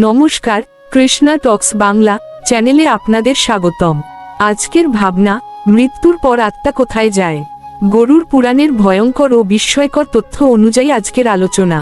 নমস্কার, কৃষ্ণা টক্স বাংলা চ্যানেলে আপনাদের স্বাগতম। আজকের ভাবনা, মৃত্যুর পর আত্মা কোথায় যায়। গরুড় পুরাণের ভয়ঙ্কর ও বিস্ময়কর তথ্য অনুযায়ী আজকের আলোচনা।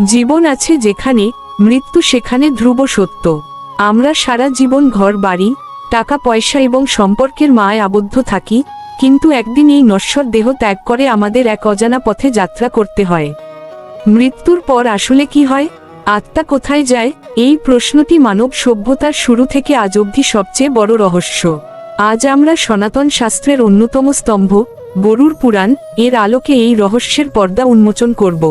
জীবন আছে যেখানে, মৃত্যু সেখানে ধ্রুব সত্য। আমরা সারা জীবন ঘর বাড়ি, টাকা পয়সা এবং সম্পর্কের মায় আবদ্ধ থাকি, কিন্তু একদিন এই নশ্বর দেহ ত্যাগ করে আমাদের এক অজানা পথে যাত্রা করতে হয়। মৃত্যুর পর আসলে কি হয়, আত্মা কোথায় যায়, এই প্রশ্নটি মানব সভ্যতার শুরু থেকে আজ অবধি সবচেয়ে বড় রহস্য। আজ আমরা সনাতন শাস্ত্রের অন্যতম স্তম্ভ গরুড় পুরাণ এর আলোকে এই রহস্যের পর্দা উন্মোচন করব।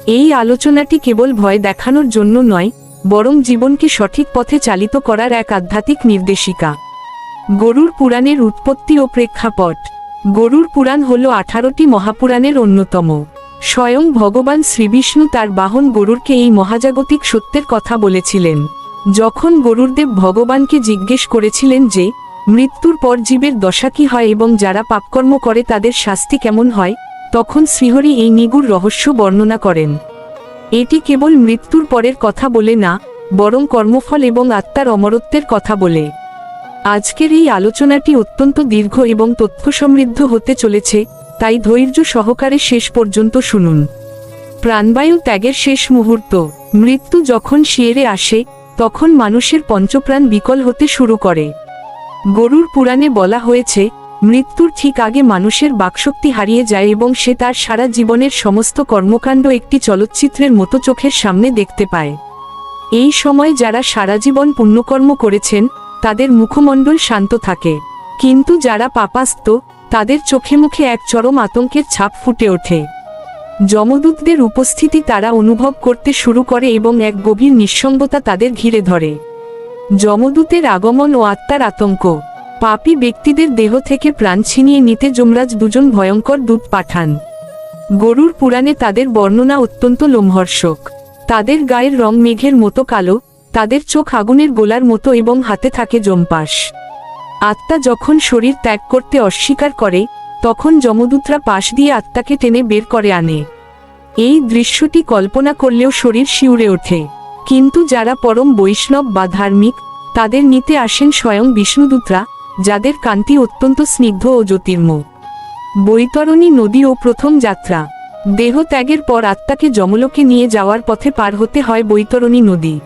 এই আলোচনাটি কেবল ভয় দেখানোর জন্য নয়, বরং জীবনকে সঠিক পথে চালিত করার এক আধ্যাত্মিক নির্দেশিকা। গরুড় পুরাণের উৎপত্তি ও প্রেক্ষাপট। গরুড় পুরাণ হল 18টি মহাপুরাণের অন্যতম। স্বয়ং ভগবান শ্রীবিষ্ণু তার বাহন গরুড়কে এই মহাজাগতিক সত্যের কথা বলেছিলেন। যখন গরুড়দেব ভগবানকে জিজ্ঞেস করেছিলেন যে মৃত্যুর পর জীবের দশা কি হয় এবং যারা পাপকর্ম করে তাদের শাস্তি কেমন হয়, তখন শ্রীহরি এই নিগূঢ় রহস্য বর্ণনা করেন। এটি কেবল মৃত্যুর পরের কথা বলে না, বরং কর্মফল এবং আত্মার অমরত্বের কথা বলে। আজকের এই আলোচনাটি অত্যন্ত দীর্ঘ এবং তথ্য সমৃদ্ধ হতে চলেছে, তাই ধৈর্য সহকারে শেষ পর্যন্ত শুনুন। প্রাণবায়ু ত্যাগের শেষ মুহূর্ত। মৃত্যু যখন শিয়রে আসে, তখন মানুষের পঞ্চপ্রাণ বিকল হতে শুরু করে। গরুড় পুরাণে বলা হয়েছে, মৃত্যুর ঠিক আগে মানুষের বাকশক্তি হারিয়ে যায় এবং সে তার সারা জীবনের সমস্ত কর্মকাণ্ড একটি চলচ্চিত্রের মতো চোখের সামনে দেখতে পায়। এই সময় যারা সারা জীবন পুণ্যকর্ম করেছেন, তাদের মুখমণ্ডল শান্ত থাকে, কিন্তু যারা পাপাস্ত, তাদের চোখে মুখে এক চরম আতঙ্কের ছাপ ফুটে ওঠে। যমদূতদের উপস্থিতি তারা অনুভব করতে শুরু করে এবং এক গভীর নিঃসঙ্গতা তাদের ঘিরে ধরে। যমদূতের আগমন ও আত্মার আতঙ্ক। পাপী ব্যক্তিদের দেহ থেকে প্রাণ ছিনিয়ে নিতে যমরাজ দুজন ভয়ঙ্কর দূত পাঠান। গরুড় পুরাণে তাদের বর্ণনা অত্যন্ত লোমহর্ষক। তাদের গায়ের রং মেঘের মতো কালো, তাদের চোখ আগুনের গোলার মতো এবং হাতে থাকে যমপাশ। আত্মা যখন শরীর ত্যাগ করতে অস্বীকার করে, তখন যমদূতরা পাশ দিয়ে আত্মাকে টেনে বের করে আনে। এই দৃশ্যটি কল্পনা করলেও শরীর শিউরে ওঠে। কিন্তু যারা পরম বৈষ্ণব বা ধার্মিক, তাদের নিতে আসেন স্বয়ং বিষ্ণুদূতরা, যাদের কান্তি অত্যন্ত স্নিগ্ধ ও জ্যোতির্ময়। বৈতরণী নদী ও প্রথম যাত্রা। দেহ ত্যাগের পর আত্মাকে যমলোকে নিয়ে যাওয়ার পথে পার হতে হয় বৈতরণী নদী।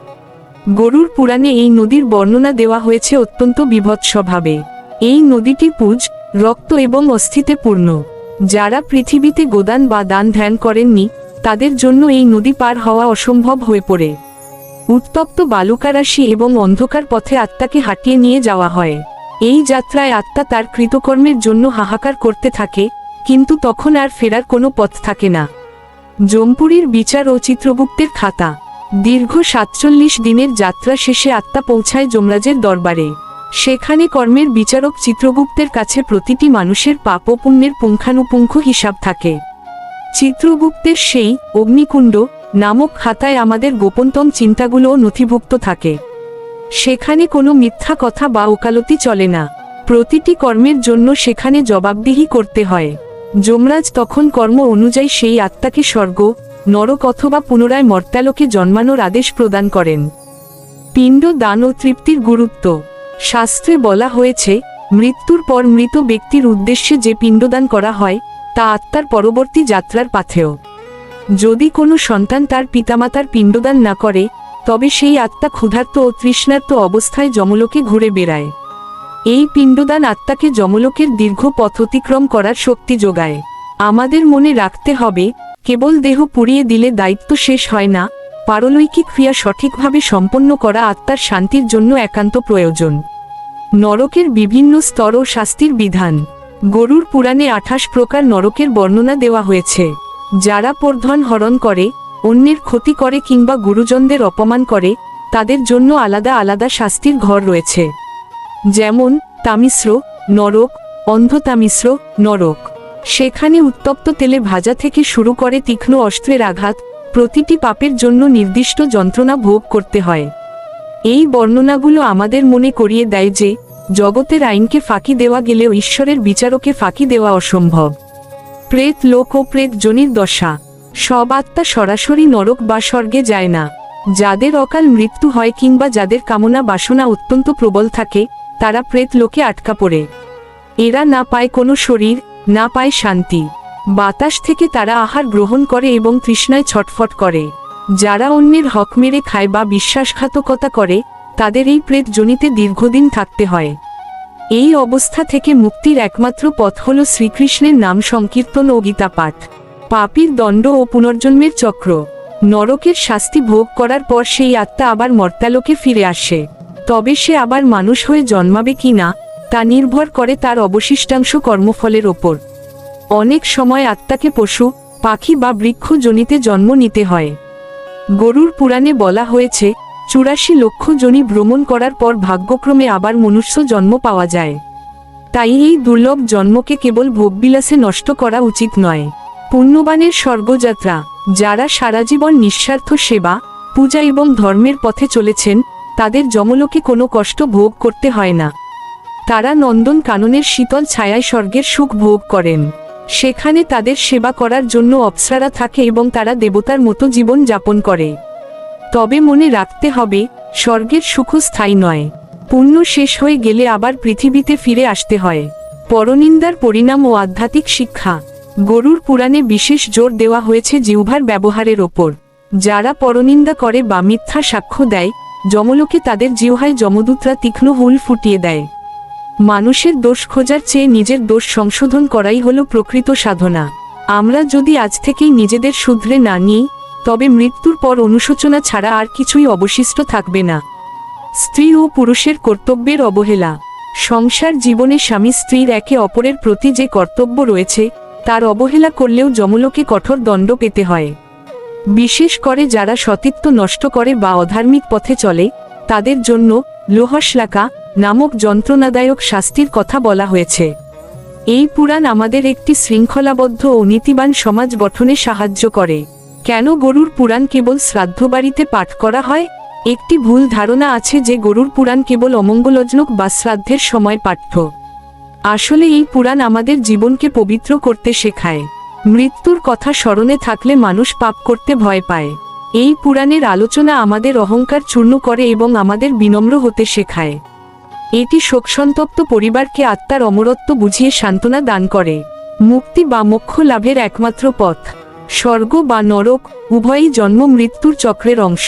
গরুড় পুরাণে এই নদীর বর্ণনা দেওয়া হয়েছে অত্যন্ত বীভৎসভাবে। এই নদীটি পুজ, রক্ত এবং অস্থিতে পূর্ণ। যারা পৃথিবীতে গোদান বা দান ধ্যান করেননি, তাদের জন্য এই নদী পার হওয়া অসম্ভব হয়ে পড়ে। উত্তপ্ত বালুকারাশি এবং অন্ধকার পথে আত্মাকে হাঁটিয়ে নিয়ে যাওয়া হয়। এই যাত্রায় আত্মা তার কৃতকর্মের জন্য হাহাকার করতে থাকে, কিন্তু তখন আর ফেরার কোনো পথ থাকে না। যমপুরীর বিচার ও চিত্রগুপ্তের খাতা। দীর্ঘ 47 দিনের যাত্রা শেষে আত্মা পৌঁছায় যমরাজের দরবারে। সেখানে কর্মের বিচারক চিত্রগুপ্তের কাছে প্রতিটি মানুষের পাপ ও পুণ্যের পুঙ্খানুপুঙ্খ হিসাব থাকে। চিত্রগুপ্তের সেই অগ্নিকুণ্ড নামক খাতায় আমাদের গোপনতম চিন্তাগুলোও নথিভুক্ত থাকে। সেখানে কোনো মিথ্যা কথা বা ওকালতি চলে না। প্রতিটি কর্মের জন্য সেখানে জবাবদিহি করতে হয়। যমরাজ তখন কর্ম অনুযায়ী সেই আত্মাকে স্বর্গ, নরক অথবা পুনরায় মর্ত্যালোকে জন্মানোর আদেশ প্রদান করেন। পিণ্ড দান ও তৃপ্তির গুরুত্ব। শাস্ত্রে বলা হয়েছে, মৃত্যুর পর মৃত ব্যক্তির উদ্দেশ্যে যে পিণ্ডদান করা হয়, তা আত্মার পরবর্তী যাত্রার পাথেয়। যদি কোনো সন্তান তার পিতামাতার পিণ্ডদান না করে, তবে সেই আত্মা ক্ষুধার্ত ও তৃষ্ণার্ত অবস্থায় যমলোকে ঘুরে বেড়ায়। এই পিণ্ডদান আত্মাকে যমলোকের দীর্ঘ পথ অতিক্রম করার শক্তি যোগায়। আমাদের মনে রাখতে হবে, কেবল দেহ পুড়িয়ে দিলে দায়িত্ব শেষ হয় না, পারলৌকিক ক্রিয়া সঠিকভাবে সম্পন্ন করা আত্মার শান্তির জন্য একান্ত প্রয়োজন। নরকের বিভিন্ন স্তর ও শাস্তির বিধান। গরুড় পুরাণে 28 প্রকার নরকের বর্ণনা দেওয়া হয়েছে। যারা পরধন হরণ করে, অন্যের ক্ষতি করে কিংবা গুরুজনদের অপমান করে, তাদের জন্য আলাদা আলাদা শাস্তির ঘর রয়েছে। যেমন তামিশ্র নরক, অন্ধতামিশ্র নরক। সেখানে উত্তপ্ত তেলে ভাজা থেকে শুরু করে তীক্ষ্ণ অস্ত্রের আঘাত, প্রতিটি পাপের জন্য নির্দিষ্ট যন্ত্রণা ভোগ করতে হয়। এই বর্ণনাগুলো আমাদের মনে করিয়ে দেয় যে জগতের আইনকে ফাঁকি দেওয়া গেলেও ঈশ্বরের বিচারকে ফাঁকি দেওয়া অসম্ভব। প্রেত লোক ও প্রেত যোনির দশা। সব আত্মা সরাসরি নরক বা স্বর্গে যায় না। যাদের অকাল মৃত্যু হয় কিংবা যাদের কামনা বাসনা অত্যন্ত প্রবল থাকে, তারা প্রেত লোকে আটকা পড়ে। এরা না পায় কোনো শরীর, না পায় শান্তি। বাতাস থেকে তারা আহার গ্রহণ করে এবং তৃষ্ণায় ছটফট করে। যারা অন্যের হক মেরে খায় বা বিশ্বাসঘাতকতা করে, তাদের এই প্রেত জনিতে দীর্ঘদিন থাকতে হয়। এই অবস্থা থেকে মুক্তির একমাত্র পথ হল শ্রীকৃষ্ণের নাম সংকীর্তন ও গীতা পাঠ। পাপীর দণ্ড ও পুনর্জন্মের চক্র। নরকের শাস্তি ভোগ করার পর সেই আত্মা আবার মর্ত্যালোকে ফিরে আসে। তবে সে আবার মানুষ হয়ে জন্মাবে কি না, তা নির্ভর করে তার অবশিষ্টাংশ কর্মফলের ওপর। অনেক সময় আত্মাকে পশু, পাখি বা বৃক্ষ জনিতে জন্ম নিতে হয়। গরুর পুরাণে বলা হয়েছে, 84 লক্ষ যোনি ভ্রমণ করার পর ভাগ্যক্রমে আবার মনুষ্য জন্ম পাওয়া যায়। তাই এই দুর্লভ জন্মকে কেবল ভোগবিলাসে নষ্ট করা উচিত নয়। পুণ্যবানের স্বর্গযাত্রা। যারা সারা জীবন নিঃস্বার্থ সেবা, পূজা এবং ধর্মের পথে চলেছেন, তাদের যমলোকে কোনো কষ্ট ভোগ করতে হয় না। তারা নন্দন কাননের শীতল ছায়ায় স্বর্গের সুখ ভোগ করেন। সেখানে তাদের সেবা করার জন্য অপ্সরারা থাকে এবং তারা দেবতার মতো জীবন যাপন করে। তবে মনে রাখতে হবে, স্বর্গের সুখ স্থায়ী নয়। পুণ্য শেষ হয়ে গেলে আবার পৃথিবীতে ফিরে আসতে হয়। পরনিন্দার পরিণাম ও আধ্যাত্মিক শিক্ষা। গরুর পুরাণে বিশেষ জোর দেওয়া হয়েছে জিহ্বার ব্যবহারের ওপর। যারা পরনিন্দা করে বা মিথ্যা সাক্ষ্য দেয়, যমলোকে তাদের জিহ্বায় যমদূতরা তীক্ষ্ণ হুল ফুটিয়ে দেয়। মানুষের দোষ খোঁজার চেয়ে নিজের দোষ সংশোধন করাই হলো প্রকৃত সাধনা। আমরা যদি আজ থেকেই নিজেদের শুধরে না নিই, তবে মৃত্যুর পর অনুশোচনা ছাড়া আর কিছুই অবশিষ্ট থাকবে না। স্ত্রী ও পুরুষের কর্তব্যের অবহেলা। সংসার জীবনে স্বামী স্ত্রীর একে অপরের প্রতি যে কর্তব্য রয়েছে, তার অবহেলা করলেও যমলোকে কঠোর দণ্ড পেতে হয়। বিশেষ করে যারা সতীত্ব নষ্ট করে বা অধার্মিক পথে চলে, তাদের জন্য লোহশ্লাকা নামক যন্ত্রণাদায়ক শাস্তির কথা বলা হয়েছে। এই পুরাণ আমাদের একটি শৃঙ্খলাবদ্ধ ও নীতিবান সমাজ গঠনে সাহায্য করে। কেন গরুর পুরাণ কেবল শ্রাদ্ধবাড়িতে পাঠ করা হয়? একটি ভুল ধারণা আছে যে গরুর পুরাণ কেবল অমঙ্গলজনক বা শ্রাদ্ধের সময় পাঠ্য। আসলে এই পুরাণ আমাদের জীবনকে পবিত্র করতে শেখায়। মৃত্যুর কথা স্মরণে থাকলে মানুষ পাপ করতে ভয় পায়। এই পুরাণের আলোচনা আমাদের অহংকার চূর্ণ করে এবং আমাদের বিনম্র হতে শেখায়। এটি শোকসন্তপ্ত পরিবারকে আত্মার অমরত্ব বুঝিয়ে সান্ত্বনা দান করে। মুক্তি বা মোক্ষ লাভের একমাত্র পথ। স্বর্গ বা নরক উভয়ই জন্ম মৃত্যুর চক্রের অংশ,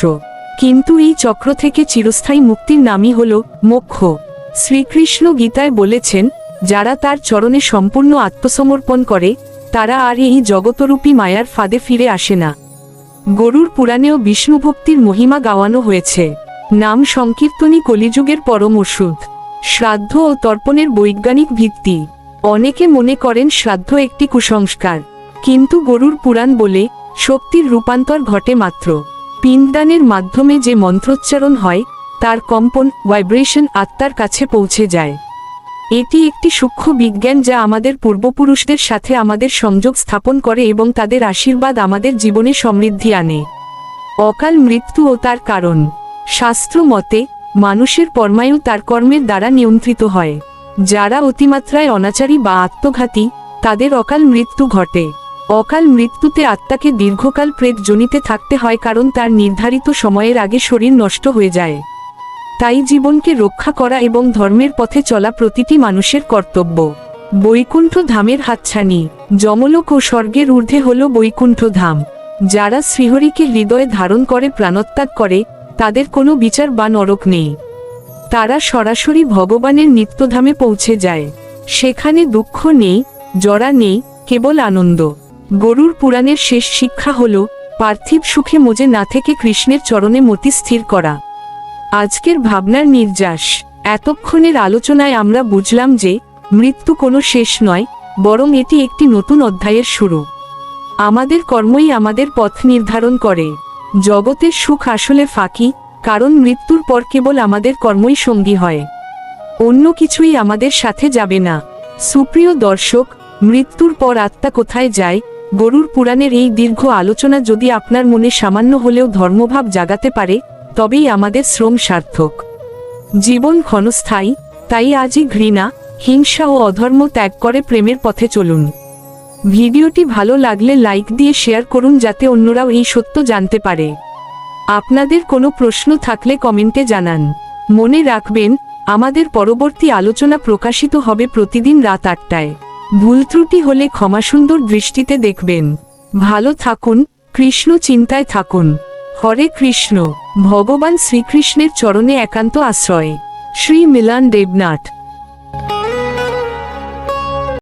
কিন্তু এই চক্র থেকে চিরস্থায়ী মুক্তির নামই হল মোক্ষ। শ্রীকৃষ্ণ গীতায় বলেছেন, যারা তার চরণে সম্পূর্ণ আত্মসমর্পণ করে, তারা আর এই জগতরূপী মায়ার ফাঁদে ফিরে আসে না। গরুর পুরাণেও বিষ্ণুভক্তির মহিমা গাওয়ানো হয়েছে। নাম সংকীর্তনই কলিযুগের পরম ওষুধ। শ্রাদ্ধ ও তর্পণের বৈজ্ঞানিক ভিত্তি। অনেকে মনে করেন শ্রাদ্ধ একটি কুসংস্কার, কিন্তু গরুর পুরাণ বলে, শক্তির রূপান্তর ঘটে মাত্র পিণ্ডদানের মাধ্যমে। যে মন্ত্রোচ্চারণ হয়, তার কম্পন ভাইব্রেশন আত্মার কাছে পৌঁছে যায়। এটি একটি সূক্ষ্ম বিজ্ঞান যা আমাদের পূর্বপুরুষদের সাথে আমাদের সংযোগ স্থাপন করে এবং তাদের আশীর্বাদ আমাদের জীবনে সমৃদ্ধি আনে। অকাল মৃত্যু ও তার কারণ। শাস্ত্র মতে, মানুষের পরমায়ু তার কর্মের দ্বারা নিয়ন্ত্রিত হয়। যারা অতিমাত্রায় অনাচারী বা আত্মঘাতী, তাদের অকাল মৃত্যু ঘটে। অকাল মৃত্যুতে আত্মাকে দীর্ঘকাল প্রেত জনিতে থাকতে হয়, কারণ তার নির্ধারিত সময়ের আগে শরীর নষ্ট হয়ে যায়। তাই জীবনকে রক্ষা করা এবং ধর্মের পথে চলা প্রতিটি মানুষের কর্তব্য। বৈকুণ্ঠ ধামের হাতছানি। যমলোক ও স্বর্গের ঊর্ধ্বে হল বৈকুণ্ঠ ধাম। যারা শ্রীহরিকে হৃদয়ে ধারণ করে প্রাণত্যাগ করে, তাদের কোনো বিচার বা নরক নেই। তারা সরাসরি ভগবানের নিত্যধামে পৌঁছে যায়। সেখানে দুঃখ নেই, জরা নেই, কেবল আনন্দ। গরুর পুরাণের শেষ শিক্ষা হল, পার্থিব সুখে মজে না থেকে কৃষ্ণের চরণে মতি স্থির করা। আজকের ভাবনার নির্যাস। এতক্ষণের আলোচনায় আমরা বুঝলাম যে, মৃত্যু কোনো শেষ নয়, বরং এটি একটি নতুন অধ্যায়ের শুরু। আমাদের কর্মই আমাদের পথ নির্ধারণ করে। জগতের সুখ আসলে ফাঁকি, কারণ মৃত্যুর পর কেবল আমাদের কর্মই সঙ্গী হয়, অন্য কিছুই আমাদের সাথে যাবে না। সুপ্রিয় দর্শক, মৃত্যুর পর আত্মা কোথায় যায়? গরুর পুরাণের এই দীর্ঘ আলোচনা যদি আপনার মনে সামান্য হলেও ধর্মভাব জাগাতে পারে, তবেই আমাদের শ্রম সার্থক। জীবন ক্ষণস্থায়ী, তাই আজই ঘৃণা, হিংসা ও অধর্ম ত্যাগ করে প্রেমের পথে চলুন। ভিডিওটি ভালো লাগলে লাইক দিয়ে শেয়ার করুন, যাতে অন্যরাও এই সত্য জানতে পারে। আপনাদের কোনো প্রশ্ন থাকলে কমেন্টে জানান। মনে রাখবেন, আমাদের পরবর্তী আলোচনা প্রকাশিত হবে প্রতিদিন রাত 8টায়। ভুল ত্রুটি হলে ক্ষমাসুন্দর দৃষ্টিতে দেখবেন। ভালো থাকুন, কৃষ্ণ চিন্তায় থাকুন। হরে কৃষ্ণ। ভগবান শ্রীকৃষ্ণের চরণে একান্ত আশ্রয়। শ্রী মিলান দেবনাথ।